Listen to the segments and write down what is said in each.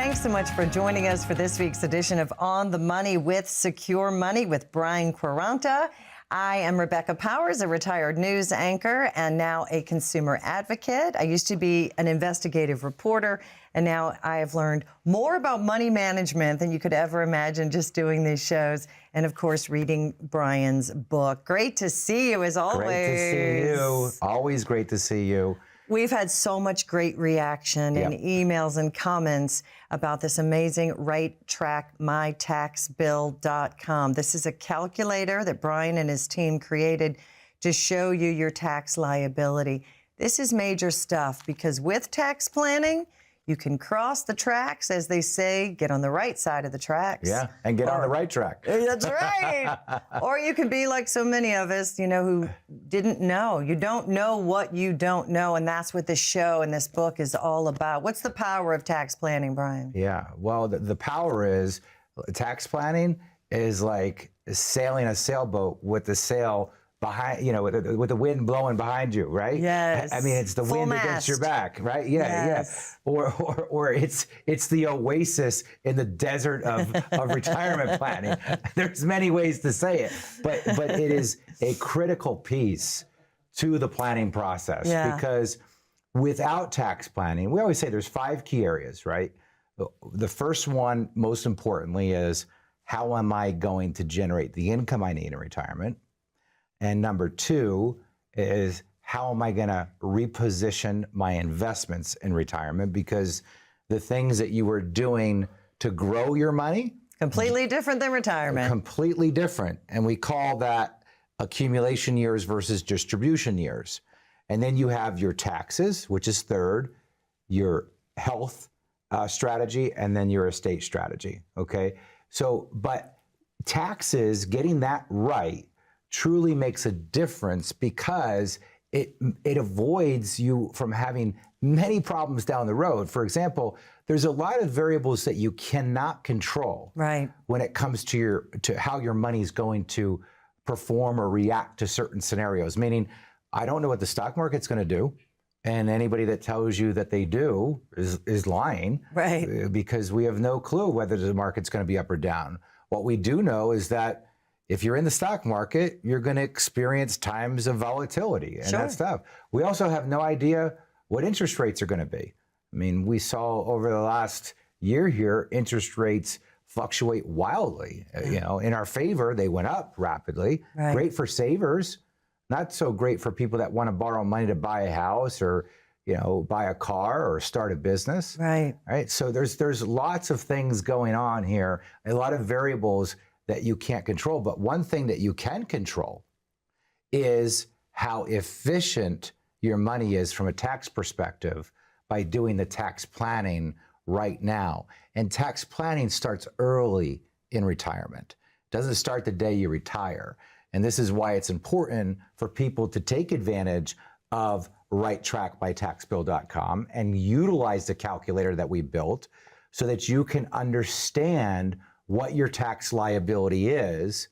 Thanks so much for joining us for this week's edition of On the Money with Secure Money with Brian Quaranta. I am Rebecca Powers, a retired news anchor and now a consumer advocate. I used to be an investigative reporter, and now I have learned more about money management than you could ever imagine just doing these shows. And of course, reading Brian's book. Great to see you as always. Great to see you. Always great to see you. We've had so much great reaction and emails and comments about this amazing RightTrackMyTaxBill.com. This is a calculator that Brian and his team created to show you your tax liability. This is major stuff because with tax planning, you can cross the tracks, as they say, get on the right side of the tracks. Yeah, and get on the right track. That's right. Or you can be like so many of us, you know, who didn't know. You don't know what you don't know, and that's what this show and this book is all about. What's the power of tax planning, Brian? Yeah, well, the power is tax planning is like sailing a sailboat with the sail behind, you know, with the wind blowing behind you, right? Yes. I mean, it's the Full wind mast. against your back, right? Yeah, Yes. yeah. Or it's the oasis in the desert of retirement planning. There's many ways to say it, but it is a critical piece to the planning process because without tax planning, we always say there's 5 key areas, right? The first one, most importantly, is how am I going to generate the income I need in retirement? And number 2 is how am I going to reposition my investments in retirement? Because the things that you were doing to grow your money, Completely different than retirement. completely different. And we call that accumulation years versus distribution years. And then you have your taxes, which is third, your health strategy, and then your estate strategy. Okay. So, but taxes, getting that right, truly makes a difference because it avoids you from having many problems down the road. For example, there's a lot of variables that you cannot control when it comes to how your money is going to perform or react to certain scenarios. Meaning, I don't know what the stock market's going to do, and anybody that tells you that they do is lying, because we have no clue whether the market's going to be up or down. What we do know is that if you're in the stock market, you're going to experience times of volatility and that stuff. We also have no idea what interest rates are going to be. I mean, we saw over the last year here, interest rates fluctuate wildly. You know, in our favor, they went up rapidly. Great for savers, not so great for people that want to borrow money to buy a house or, you know, buy a car or start a business. Right. So there's lots of things going on here, a lot of variables that you can't control. But one thing that you can control is how efficient your money is from a tax perspective by doing the tax planning right now. And tax planning starts early in retirement. It doesn't start the day you retire. And this is why it's important for people to take advantage of RightTrackMyTaxBill.com and utilize the calculator that we built so that you can understand what your tax liability is,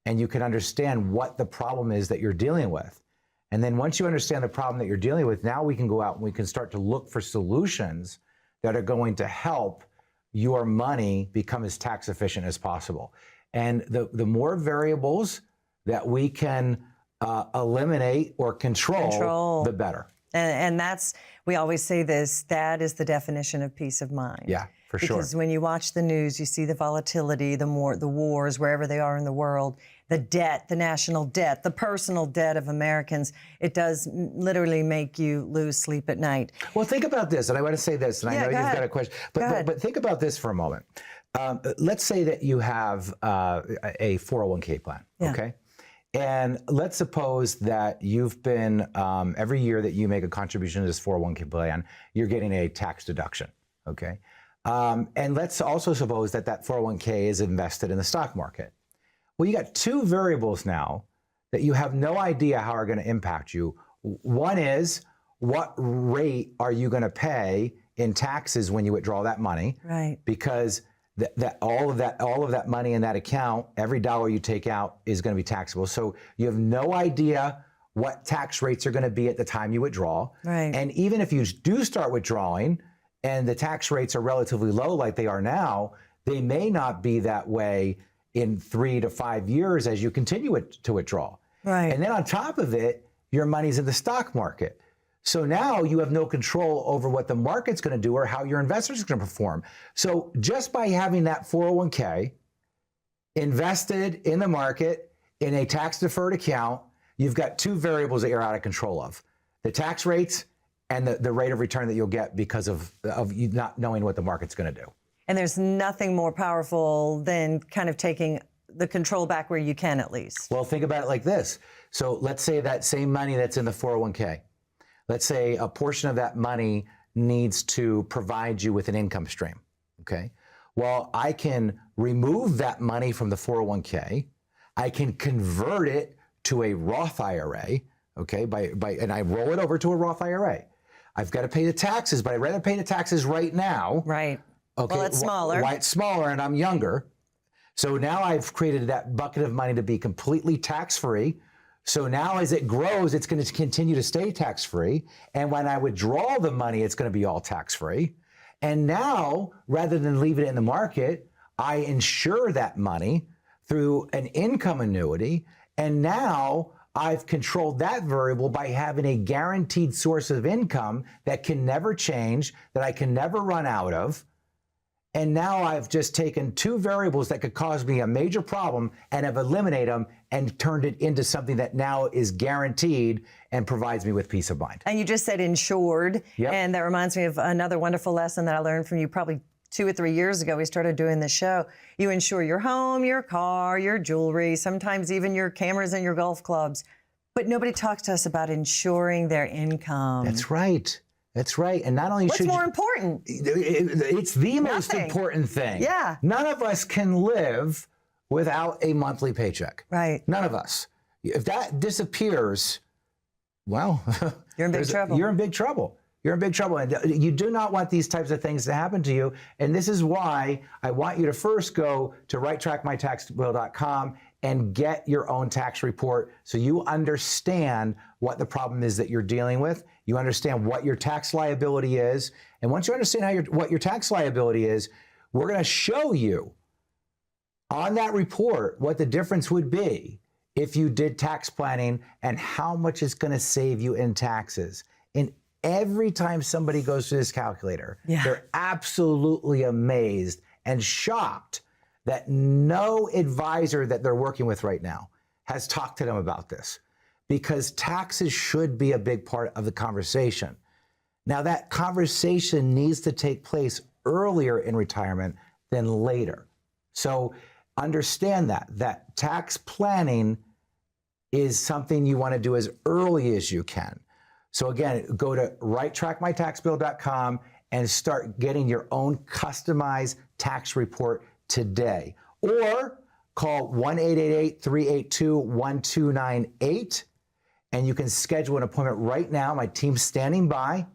and you can understand what the problem is that you're dealing with. And then once you understand the problem that you're dealing with, now we can go out and we can start to look for solutions that are going to help your money become as tax efficient as possible. And the more variables that we can eliminate or control, the better. And that's, we always say this, that is the definition of peace of mind. Yeah, for sure. Because when you watch the news, you see the volatility, the wars, wherever they are in the world, the debt, the national debt, the personal debt of Americans. It does literally make you lose sleep at night. Well, think about this, and I want to say this, and I know you've got a question, but think about this for a moment. Let's say that you have a 401k plan, okay? And let's suppose that you've been, every year that you make a contribution to this 401k plan, you're getting a tax deduction, okay? And let's also suppose that that 401k is invested in the stock market. Well, you got 2 variables now that you have no idea how are going to impact you. One is, what rate are you going to pay in taxes when you withdraw that money? Right. Because all of that money in that account, every dollar you take out is going to be taxable. So you have no idea what tax rates are going to be at the time you withdraw. Right. And even if you do start withdrawing and the tax rates are relatively low like they are now, they may not be that way in 3 to 5 years as you continue to withdraw. Right. And then on top of it, your money's in the stock market. So now you have no control over what the market's going to do or how your investors are going to perform. So just by having that 401k invested in the market in a tax-deferred account, you've got two variables that you're out of control of: the tax rates and the rate of return that you'll get because of you not knowing what the market's going to do. And there's nothing more powerful than kind of taking the control back where you can, at least. Well, think about it like this. So let's say that same money that's in the 401k, let's say a portion of that money needs to provide you with an income stream, okay? Well, I can remove that money from the 401k. I can convert it to a Roth IRA, okay? And I roll it over to a Roth IRA. I've got to pay the taxes, but I'd rather pay the taxes right now. Right. Okay. Well, it's smaller. Why it's smaller and I'm younger. So now I've created that bucket of money to be completely tax-free. So now as it grows, it's going to continue to stay tax-free. And when I withdraw the money, it's going to be all tax-free. And now, rather than leave it in the market, I insure that money through an income annuity. And now I've controlled that variable by having a guaranteed source of income that can never change, that I can never run out of. And now I've just taken two variables that could cause me a major problem and have eliminated them and turned it into something that now is guaranteed and provides me with peace of mind. And you just said insured. Yep. And that reminds me of another wonderful lesson that I learned from you probably 2 or 3 years ago. We started doing this show. You insure your home, your car, your jewelry, sometimes even your cameras and your golf clubs. But nobody talks to us about insuring their income. That's right. That's right. And not only What's should more you, important? it's the most Nothing. important thing. Yeah. None of us can live without a monthly paycheck. Right. None of us. If that disappears, well, You're in big trouble. You're in big trouble. You're in big trouble. And you do not want these types of things to happen to you. And this is why I want you to first go to righttrackmytaxbill.com and get your own tax report so you understand what the problem is that you're dealing with. You understand what your tax liability is. And once you understand what your tax liability is, we're going to show you on that report what the difference would be if you did tax planning and how much it's going to save you in taxes. And every time somebody goes through this calculator, they're absolutely amazed and shocked that no advisor that they're working with right now has talked to them about this, because taxes should be a big part of the conversation. Now, that conversation needs to take place earlier in retirement than later. So understand that tax planning is something you want to do as early as you can. So again, go to righttrackmytaxbill.com and start getting your own customized tax report today. Or call 1-888-382-1298, and you can schedule an appointment right now. My team's standing by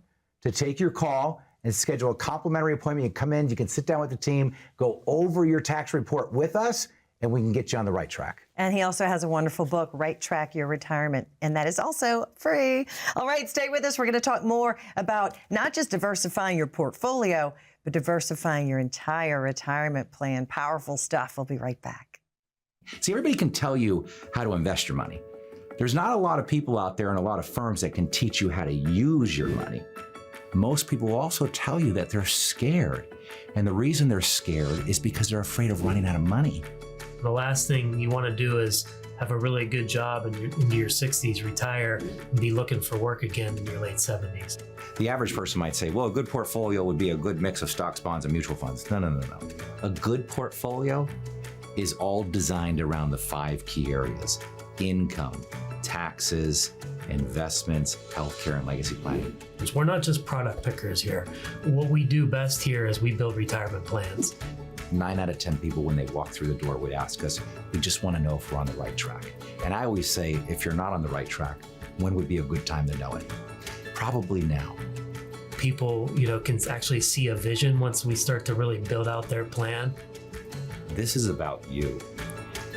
to take your call and schedule a complimentary appointment. You come in, you can sit down with the team, go over your tax report with us, and we can get you on the right track. And he also has a wonderful book, Right Track Your Retirement, and that is also free. All right, stay with us. We're going to talk more about not just diversifying your portfolio, but diversifying your entire retirement plan. Powerful stuff. We'll be right back. See, everybody can tell you how to invest your money. There's not a lot of people out there and a lot of firms that can teach you how to use your money. Most people will also tell you that they're scared. And the reason they're scared is because they're afraid of running out of money. The last thing you want to do is have a really good job into your 60s, retire, and be looking for work again in your late 70s. The average person might say, well, a good portfolio would be a good mix of stocks, bonds, and mutual funds. No. A good portfolio is all designed around the 5 key areas: income, taxes, investments, healthcare, and legacy planning. Because we're not just product pickers here. What we do best here is we build retirement plans. 9 out of 10 people, when they walk through the door, would ask us, we just want to know if we're on the right track. And I always say, if you're not on the right track, when would be a good time to know it? Probably now. People, can actually see a vision once we start to really build out their plan. This is about you.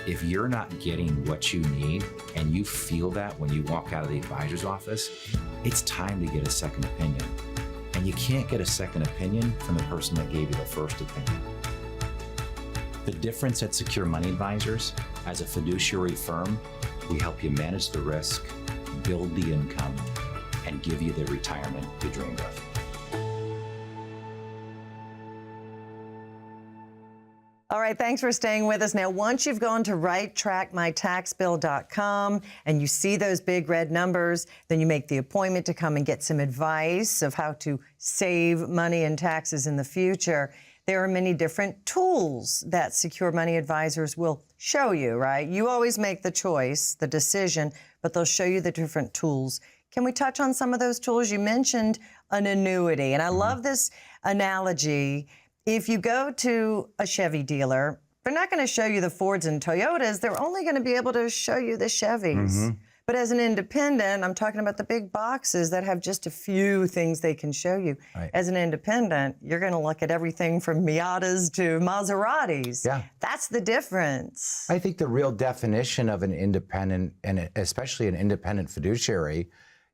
If you're not getting what you need and you feel that when you walk out of the advisor's office, it's time to get a second opinion. And you can't get a second opinion from the person that gave you the first opinion. The difference at Secure Money Advisors, as a fiduciary firm, we help you manage the risk, build the income, and give you the retirement you dreamed of. All right, thanks for staying with us. Now, once you've gone to righttrackmytaxbill.com and you see those big red numbers, then you make the appointment to come and get some advice of how to save money and taxes in the future. There are many different tools that Secure Money Advisors will show you, right? You always make the choice, the decision, but they'll show you the different tools. Can we touch on some of those tools? You mentioned an annuity, and I love this analogy. If you go to a Chevy dealer, they're not going to show you the Fords and Toyotas. They're only going to be able to show you the Chevys. But as an independent, I'm talking about the big boxes that have just a few things they can show you. Right. As an independent, you're going to look at everything from Miatas to Maseratis. Yeah. That's the difference. I think the real definition of an independent, and especially an independent fiduciary,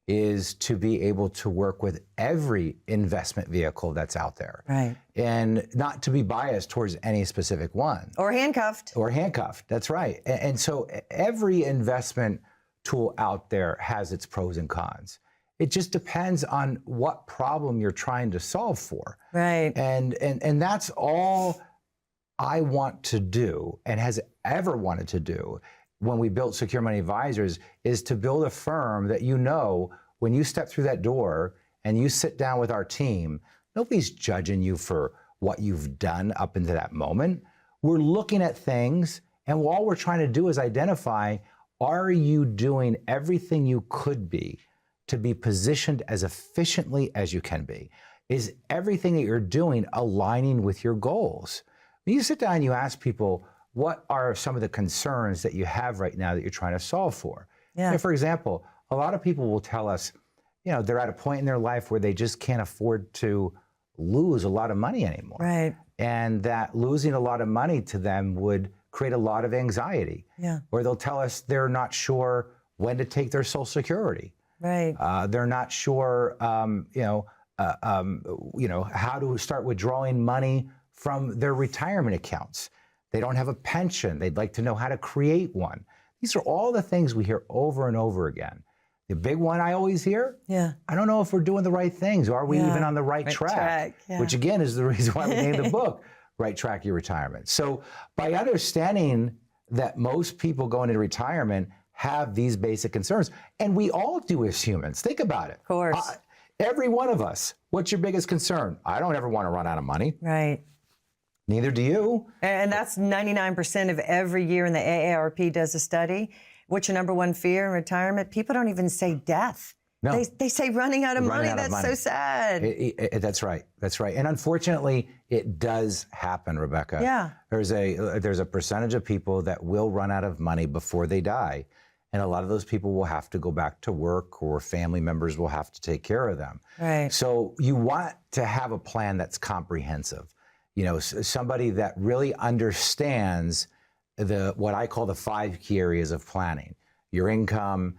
is to be able to work with every investment vehicle that's out there. Right. And not to be biased towards any specific one. Or handcuffed. Or handcuffed, that's right. And so every investment tool out there has its pros and cons. It just depends on what problem you're trying to solve for. Right. And that's all I want to do and has ever wanted to do when we built Secure Money Advisors, is to build a firm that, you know, when you step through that door and you sit down with our team, nobody's judging you for what you've done up into that moment. We're looking at things, and all we're trying to do is identify, are you doing everything you could be to be positioned as efficiently as you can be? Is everything that you're doing aligning with your goals? When you sit down and you ask people, what are some of the concerns that you have right now that you're trying to solve for? Yeah. You know, for example, a lot of people will tell us, you know, they're at a point in their life where they just can't afford to lose a lot of money anymore. Right. And that losing a lot of money to them would create a lot of anxiety. Yeah. Or they'll tell us they're not sure when to take their Social Security. Right. They're not sure, how to start withdrawing money from their retirement accounts. They don't have a pension. They'd like to know how to create one. These are all the things we hear over and over again. The big one I always hear, I don't know if we're doing the right things. Are we even on the right track? Which again is the reason why we named the book, Right Track Your Retirement. So by understanding that most people going into retirement have these basic concerns, and we all do as humans. Think about it. Of course. Every one of us, what's your biggest concern? I don't ever want to run out of money. Right. Neither do you. And that's 99% of every year, and the AARP does a study. What's your number one fear in retirement? People don't even say death. No. They say running out of money. That's so sad. That's right. That's right. And unfortunately, it does happen, Rebecca. Yeah. There's a percentage of people that will run out of money before they die. And a lot of those people will have to go back to work, or family members will have to take care of them. Right. So you want to have a plan that's comprehensive. You know, somebody that really understands what I call the 5 key areas of planning: your income,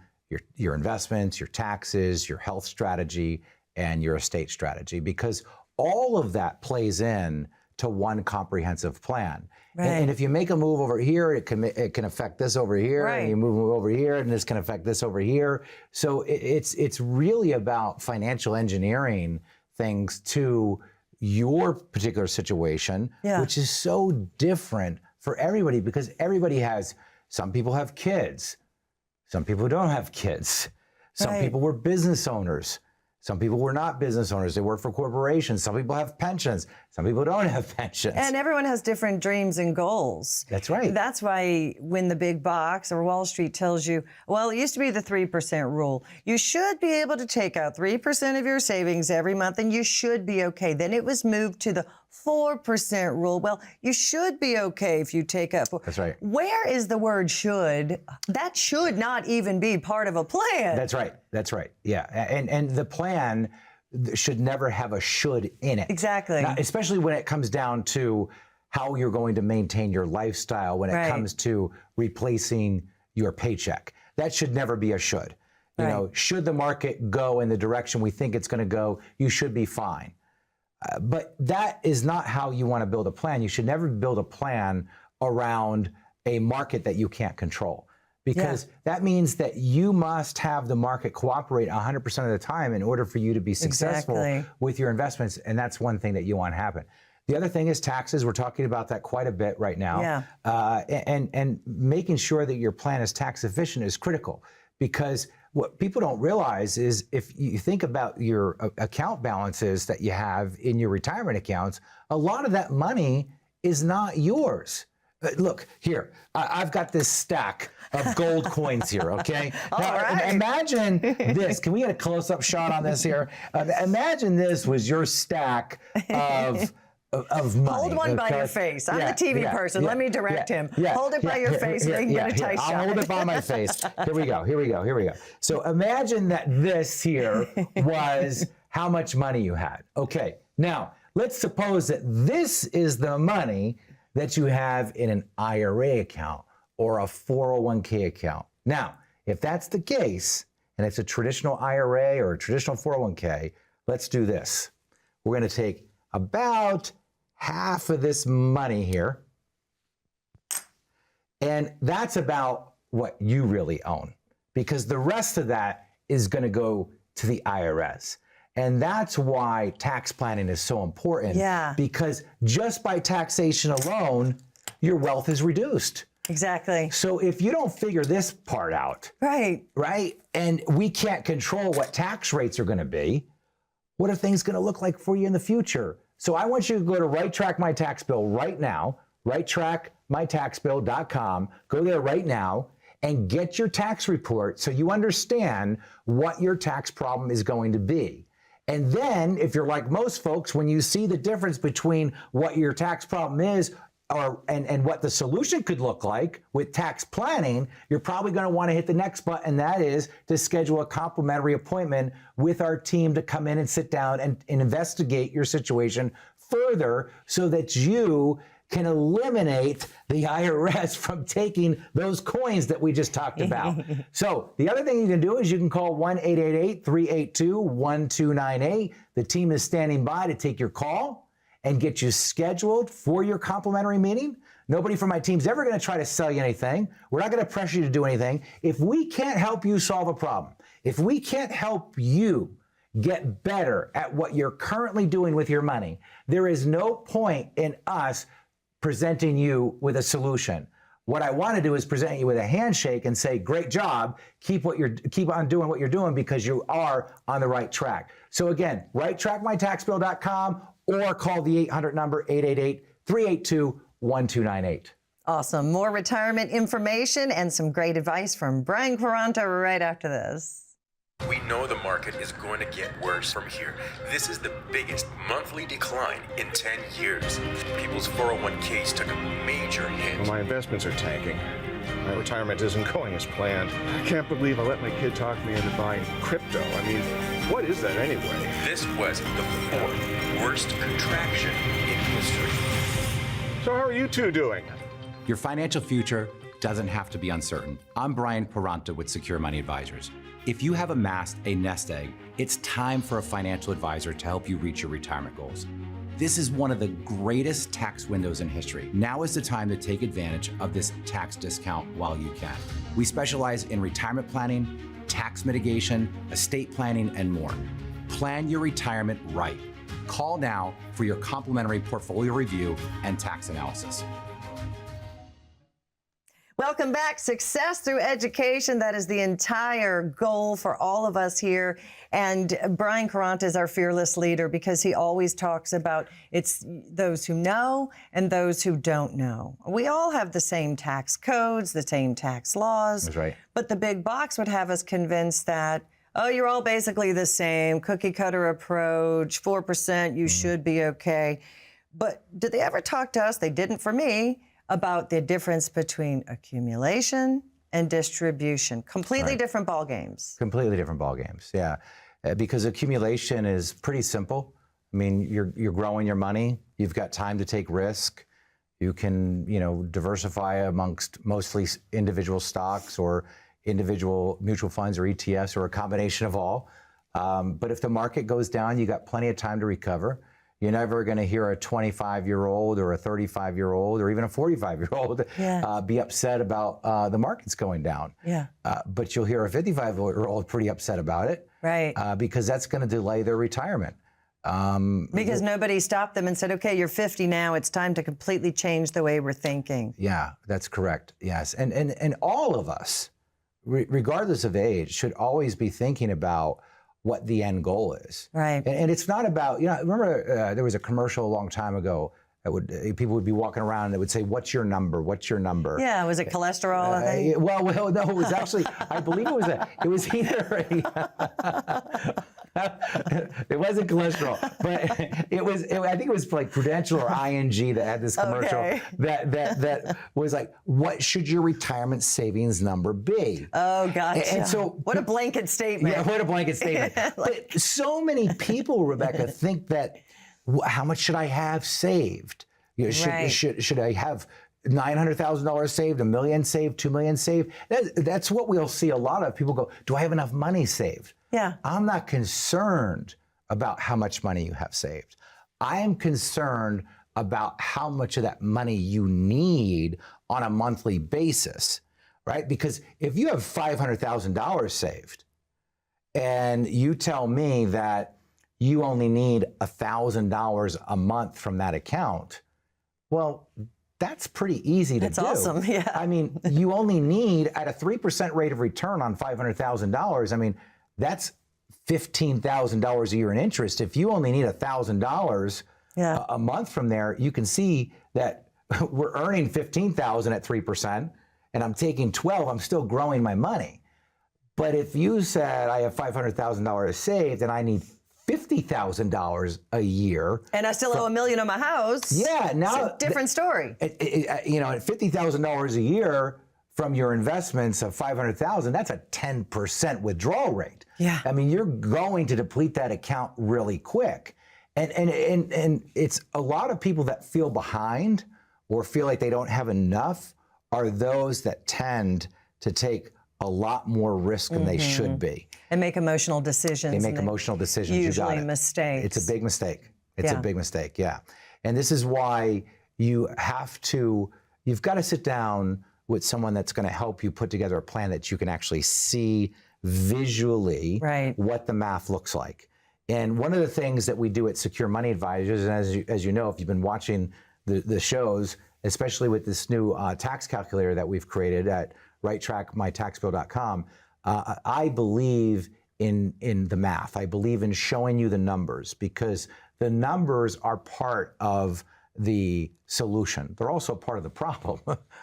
your investments, your taxes, your health strategy, and your estate strategy, because all of that plays in to one comprehensive plan. Right. And if you make a move over here, it can affect this over here, right. and you move over here, and this can affect this over here. So it's really about financial engineering things to your particular situation, which is so different for everybody, because everybody has, some people have kids, some people don't have kids, some people were business owners, some people were not business owners, they work for corporations, some people have pensions, some people don't have pensions. And everyone has different dreams and goals. That's right. That's why when the big box or Wall Street tells you, well, it used to be the 3% rule. You should be able to take out 3% of your savings every month and you should be okay. Then it was moved to the 4% rule. Well, you should be okay if you take up. That's right. Where is the word should? That should not even be part of a plan. That's right. That's right. Yeah. And the plan should never have a should in it. Exactly. Now, especially when it comes down to how you're going to maintain your lifestyle, when it comes to replacing your paycheck. That should never be a should. You know, should the market go in the direction we think it's going to go, you should be fine. But that is not how you want to build a plan. You should never build a plan around a market that you can't control, because that means that you must have the market cooperate 100% of the time in order for you to be successful with your investments. And that's one thing that you want to happen. The other thing is taxes. We're talking about that quite a bit right now. And making sure that your plan is tax efficient is critical, because what people don't realize is if you think about your account balances that you have in your retirement accounts, a lot of that money is not yours. Look, here, I've got this stack of gold coins here, okay? Now, imagine this. Can we get a close-up shot on this here? Imagine this was your stack of money. Hold one by your face. I'm the TV person. Let me direct him. Hold it by your face so they can get a tight shot. I'll hold it by my face. Here we go. So imagine that this here was how much money you had. Okay, now let's suppose that this is the money that you have in an IRA account or a 401k account. Now, if that's the case, and it's a traditional IRA or a traditional 401k, let's do this. We're going to take about half of this money here, and that's about what you really own, because the rest of that is going to go to the IRS. And that's why tax planning is so important, because just by taxation alone, your wealth is reduced. Exactly. So if you don't figure this part out, right, and we can't control what tax rates are going to be, what are things going to look like for you in the future? So I want you to go to Right Track My Tax Bill right now, righttrackmytaxbill.com. Go there right now and get your tax report so you understand what your tax problem is going to be. And then, if you're like most folks, when you see the difference between what your tax problem is and what the solution could look like with tax planning, you're probably going to want to hit the next button, and that is to schedule a complimentary appointment with our team to come in and sit down and investigate your situation further so that you can eliminate the IRS from taking those coins that we just talked about. So the other thing you can do is you can call 1-888-382-1298. The team is standing by to take your call and get you scheduled for your complimentary meeting. Nobody from my team's ever going to try to sell you anything. We're not going to pressure you to do anything. If we can't help you solve a problem, if we can't help you get better at what you're currently doing with your money, there is no point in us presenting you with a solution. What I want to do is present you with a handshake and say, great job, keep on doing what you're doing, because you are on the right track. So again, righttrackmytaxbill.com or call the 800 number, 888-382-1298. Awesome. More retirement information and some great advice from Brian Quaranta right after this. We know the market is going to get worse from here. This is the biggest monthly decline in 10 years. People's 401ks took a major hit. Well, my investments are tanking. My retirement isn't going as planned. I can't believe I let my kid talk me into buying crypto. I mean, what is that anyway? This was the fourth worst contraction in history. So how are you two doing? Your financial future doesn't have to be uncertain. I'm Brian Quaranta with Secure Money Advisors. If you have amassed a nest egg, it's time for a financial advisor to help you reach your retirement goals. This is one of the greatest tax windows in history. Now is the time to take advantage of this tax discount while you can. We specialize in retirement planning, tax mitigation, estate planning, and more. Plan your retirement right. Call now for your complimentary portfolio review and tax analysis. Welcome back. Success through education. That is the entire goal for all of us here. And Brian Quaranta is our fearless leader, because he always talks about it's those who know and those who don't know. We all have the same tax codes, the same tax laws. That's right. But the big box would have us convinced that, oh, you're all basically the same, cookie cutter approach, 4%, you should be okay. But did they ever talk to us? They didn't for me. About the difference between accumulation and distribution. Completely different ball games. Completely different ball games, yeah. Because accumulation is pretty simple. I mean, you're growing your money. You've got time to take risk. You can, diversify amongst mostly individual stocks, or, individual mutual funds or ETFs or a combination of all. But if the market goes down, you got plenty of time to recover. You're never going to hear a 25-year-old or a 35-year-old or even a 45-year-old be upset about the markets going down. Yeah. But you'll hear a 55-year-old pretty upset about it. Right. Because that's going to delay their retirement. Because nobody stopped them and said, okay, you're 50 now, it's time to completely change the way we're thinking. Yeah, that's correct. Yes. And all of us, regardless of age, should always be thinking about what the end goal is. Right. And it's not about, remember there was a commercial a long time ago that people would be walking around and they would say, what's your number? What's your number? Yeah, was it cholesterol, I think? Well, no, it was actually, I believe it was either it wasn't cholesterol, but I think it was like Prudential or ING that had this commercial that was like, what should your retirement savings number be? Oh, gotcha. And so, what a blanket statement. Yeah, what a blanket statement. But so many people, Rebecca, think that, how much should I have saved? Should I have $900,000 saved, $1 million saved, $2 million saved? That's what we'll see a lot of. People go, do I have enough money saved? Yeah. I'm not concerned about how much money you have saved. I am concerned about how much of that money you need on a monthly basis, right? Because if you have $500,000 saved and you tell me that you only need $1,000 a month from that account, well, that's pretty easy to do. That's awesome, yeah. I mean, you only need, at a 3% rate of return on $500,000, I mean, that's $15,000 a year in interest. If you only need $1,000 a month from there, you can see that we're earning $15,000 at 3%, and I'm taking 12, I'm still growing my money. But if you said I have $500,000 saved and I need $50,000 a year. And I still owe $1 million on my house. Yeah, now it's a different story. At $50,000 a year from your investments of $500,000, that's a 10% withdrawal rate. Yeah. I mean, you're going to deplete that account really quick. And it's a lot of people that feel behind or feel like they don't have enough are those that tend to take a lot more risk than they should be. And make emotional decisions. They make emotional decisions. Usually you got it. Mistakes. It's a big mistake. It's a big mistake, yeah. And this is why you've got to sit down with someone that's going to help you put together a plan that you can actually see visually what the math looks like. And one of the things that we do at Secure Money Advisors, and as you know, if you've been watching the shows, especially with this new tax calculator that we've created at righttrackmytaxbill.com, I believe in the math. I believe in showing you the numbers because the numbers are part of the solution. They're also part of the problem,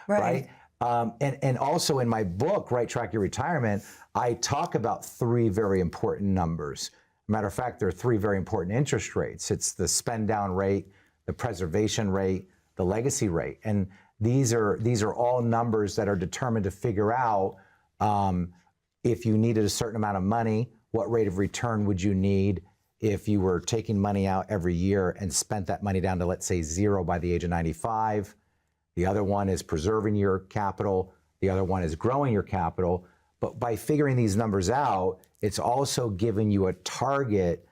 right? And also in my book, Right Track Your Retirement, I talk about 3 very important numbers. Matter of fact, there are 3 very important interest rates. It's the spend down rate, the preservation rate, the legacy rate. And these are all numbers that are determined to figure out if you needed a certain amount of money, what rate of return would you need if you were taking money out every year and spent that money down to, let's say, 0 by the age of 95. The other one is preserving your capital. The other one is growing your capital. But by figuring these numbers out, it's also giving you a target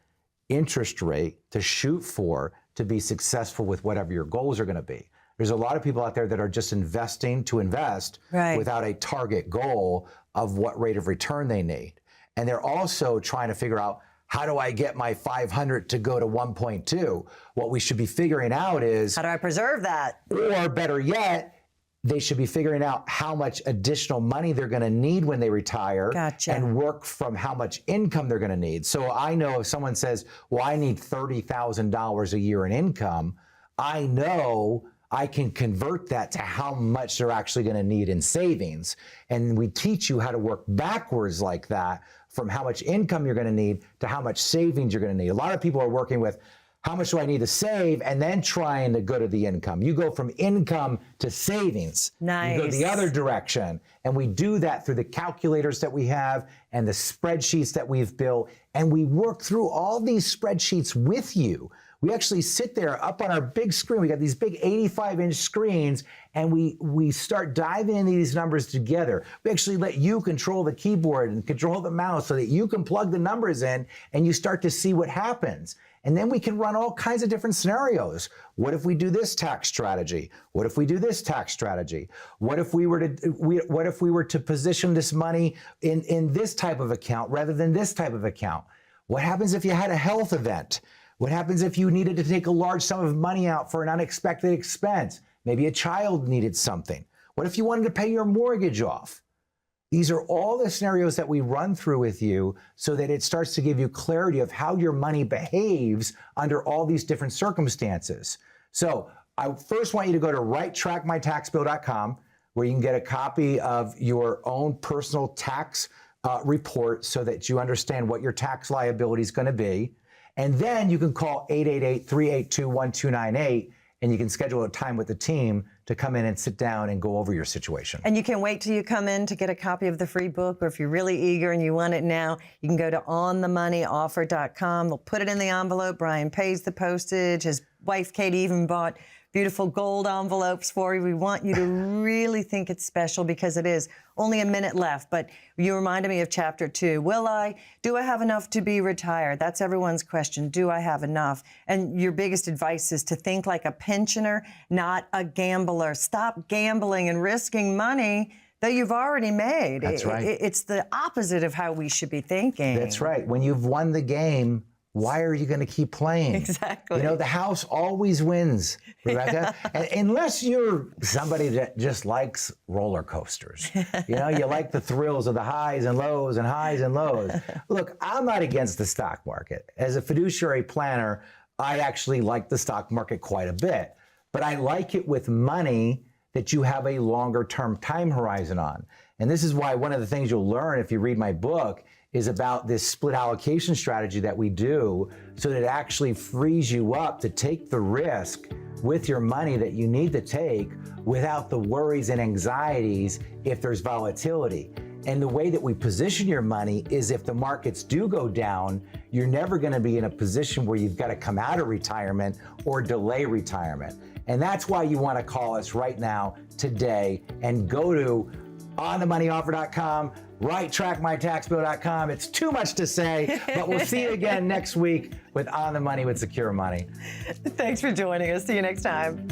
interest rate to shoot for to be successful with whatever your goals are going to be. There's a lot of people out there that are just investing to invest without a target goal of what rate of return they need. And they're also trying to figure out, how do I get my 500 to go to 1.2? What we should be figuring out is, how do I preserve that? Or better yet, they should be figuring out how much additional money they're going to need when they retire and work from how much income they're going to need. So I know if someone says, well, I need $30,000 a year in income, I know I can convert that to how much they're actually going to need in savings. And we teach you how to work backwards like that, from how much income you're going to need to how much savings you're going to need. A lot of people are working with, how much do I need to save, and then trying to go to the income. You go from income to savings. Nice. You go the other direction. And we do that through the calculators that we have and the spreadsheets that we've built. And we work through all these spreadsheets with you. We actually sit there up on our big screen. We got these big 85-inch screens, and we start diving into these numbers together. We actually let you control the keyboard and control the mouse so that you can plug the numbers in and you start to see what happens. And then we can run all kinds of different scenarios. What if we do this tax strategy? What if we do this tax strategy? What if we were to position this money in this type of account rather than this type of account? What happens if you had a health event? What happens if you needed to take a large sum of money out for an unexpected expense? Maybe a child needed something. What if you wanted to pay your mortgage off? These are all the scenarios that we run through with you so that it starts to give you clarity of how your money behaves under all these different circumstances. So I first want you to go to righttrackmytaxbill.com, where you can get a copy of your own personal tax report so that you understand what your tax liability is going to be. And then you can call 888-382-1298, and you can schedule a time with the team to come in and sit down and go over your situation. And you can wait till you come in to get a copy of the free book, or if you're really eager and you want it now, you can go to onthemoneyoffer.com. They'll put it in the envelope. Brian pays the postage. His wife, Katie, even bought beautiful gold envelopes for you. We want you to really think it's special because it is. Only a minute left, but you reminded me of chapter 2. Do I have enough to be retired? That's everyone's question. Do I have enough? And your biggest advice is to think like a pensioner, not a gambler. Stop gambling and risking money that you've already made. That's right. It's the opposite of how we should be thinking. That's right. When you've won the game, why are you going to keep playing? Exactly. You know, the house always wins, Rebecca. And unless you're somebody that just likes roller coasters. You know, you like the thrills of the highs and lows and highs and lows. Look, I'm not against the stock market. As a fiduciary planner, I actually like the stock market quite a bit. But I like it with money that you have a longer term time horizon on. And this is why one of the things you'll learn if you read my book is about this split allocation strategy that we do so that it actually frees you up to take the risk with your money that you need to take without the worries and anxieties if there's volatility. And the way that we position your money is if the markets do go down, you're never going to be in a position where you've got to come out of retirement or delay retirement. And that's why you want to call us right now, today, and go to onthemoneyoffer.com, righttrackmytaxbill.com. It's too much to say, but we'll see you again next week with On the Money with Secure Money. Thanks for joining us. See you next time.